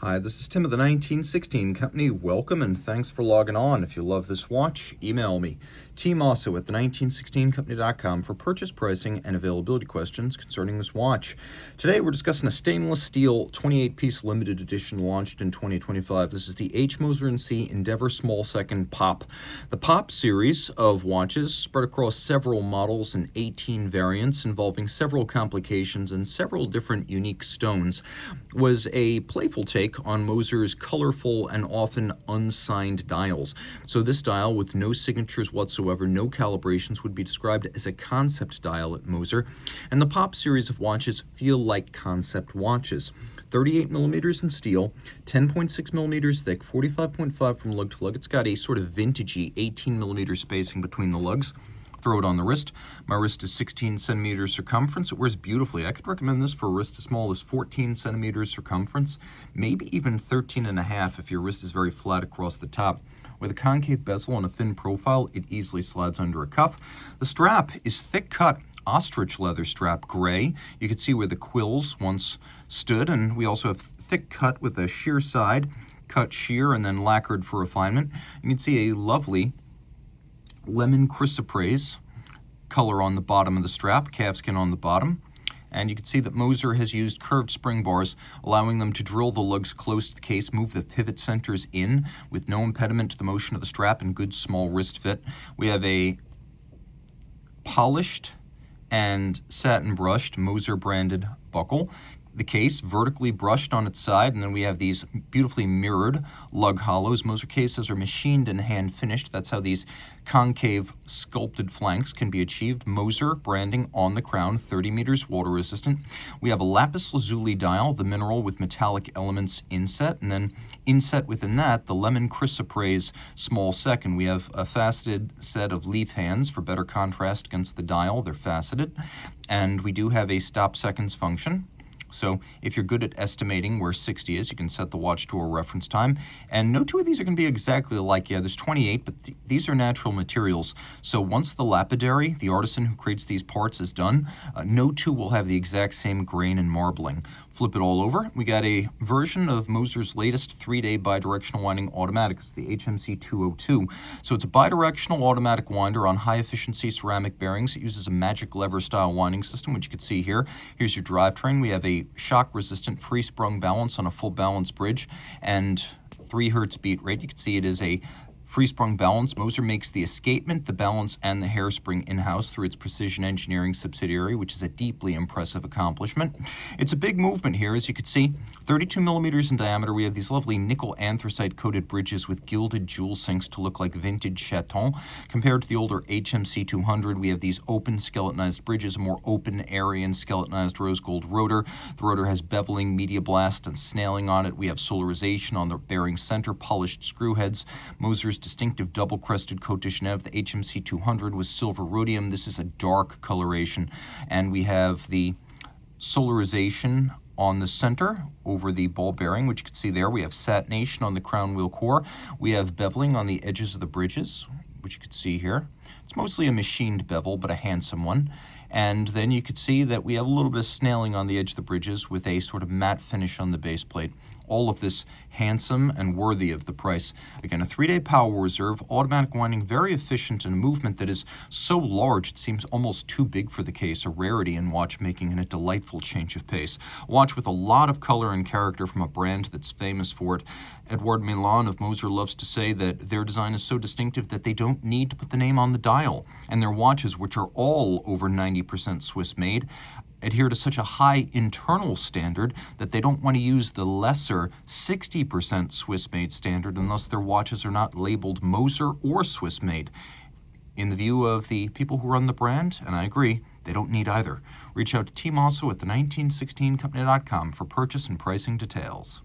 Hi, this is Tim of the 1916 Company. Welcome and thanks for logging on. If you love this watch, email me, Team Mosso at the1916company.com for purchase pricing and availability questions concerning this watch. Today we're discussing a stainless steel 28-piece limited edition launched in 2025. This is the Moser Cie Endeavour Small Second Pop. The Pop series of watches spread across several models and 18 variants involving several complications and several different unique stones was a playful take on Moser's colorful and often unsigned dials. So this dial, with no signatures whatsoever, no calibrations, would be described as a concept dial at Moser, and the Pop series of watches feel like concept watches. 38 millimeters in steel, 10.6 millimeters thick, 45.5 from lug to lug. It's got a sort of vintagey 18 millimeter spacing between the lugs. Throw it on the wrist. My wrist is 16 centimeters circumference. It wears beautifully. I could recommend this for a wrist as small as 14 centimeters circumference, maybe even 13 and a half if your wrist is very flat across the top. With a concave bezel and a thin profile, it easily slides under a cuff. The strap is thick cut ostrich leather strap, gray. You can see where the quills once stood, and we also have thick cut with a sheer side, cut sheer and then lacquered for refinement. You can see a lovely lemon chrysoprase color on the bottom of the strap, calfskin on the bottom. And you can see that Moser has used curved spring bars, allowing them to drill the lugs close to the case, move the pivot centers in with no impediment to the motion of the strap and good small wrist fit. We have a polished and satin brushed Moser branded buckle. The case vertically brushed on its side, and then we have these beautifully mirrored lug hollows. Moser cases are machined and hand finished. That's how these concave sculpted flanks can be achieved. Moser branding on the crown, 30 meters water resistant. We have a lapis lazuli dial, the mineral with metallic elements inset, and then inset within that, the lemon chrysoprase small second. We have a faceted set of leaf hands for better contrast against the dial. They're faceted. And we do have a stop seconds function. So if you're good at estimating where 60 is, you can set the watch to a reference time. And no two of these are going to be exactly alike. Yeah, there's 28, but these are natural materials. So once the lapidary, the artisan who creates these parts, is done, no two will have the exact same grain and marbling. Flip it all over. We got a version of Moser's latest 3-day bidirectional winding automatic. It's the HMC 202. So it's a bidirectional automatic winder on high-efficiency ceramic bearings. It uses a magic lever-style winding system, which you can see here. Here's your drivetrain. We have a shock-resistant free-sprung balance on a full balance bridge and 3 hertz beat rate. You can see it is a free-sprung balance. Moser makes the escapement, the balance, and the hairspring in-house through its precision engineering subsidiary, which is a deeply impressive accomplishment. It's a big movement here, as you can see. 32 millimeters in diameter. We have these lovely nickel anthracite-coated bridges with gilded jewel sinks to look like vintage chaton. Compared to the older HMC 200, we have these open skeletonized bridges, a more open, airy, and skeletonized rose gold rotor. The rotor has beveling, media blast, and snailing on it. We have solarization on the bearing center, polished screw heads. Moser's distinctive double-crested Cote de Genève, the HMC 200, with silver rhodium. This is a dark coloration. And we have the solarization on the center over the ball bearing, which you can see there. We have satination on the crown wheel core. We have beveling on the edges of the bridges, which you can see here. It's mostly a machined bevel, but a handsome one. And then you could see that we have a little bit of snailing on the edge of the bridges with a sort of matte finish on the base plate. All of this handsome and worthy of the price. Again, a 3-day power reserve, automatic winding, very efficient, and a movement that is so large it seems almost too big for the case, a rarity in watchmaking and a delightful change of pace. A watch with a lot of color and character from a brand that's famous for it. Edouard Milan of Moser loves to say that their design is so distinctive that they don't need to put the name on the dial, and their watches, which are all over 90% Swiss made, adhere to such a high internal standard that they don't want to use the lesser 60% Swiss-made standard unless their watches are not labeled Moser or Swiss-made. In the view of the people who run the brand, and I agree, they don't need either. Reach out to Team Mosso at the1916company.com for purchase and pricing details.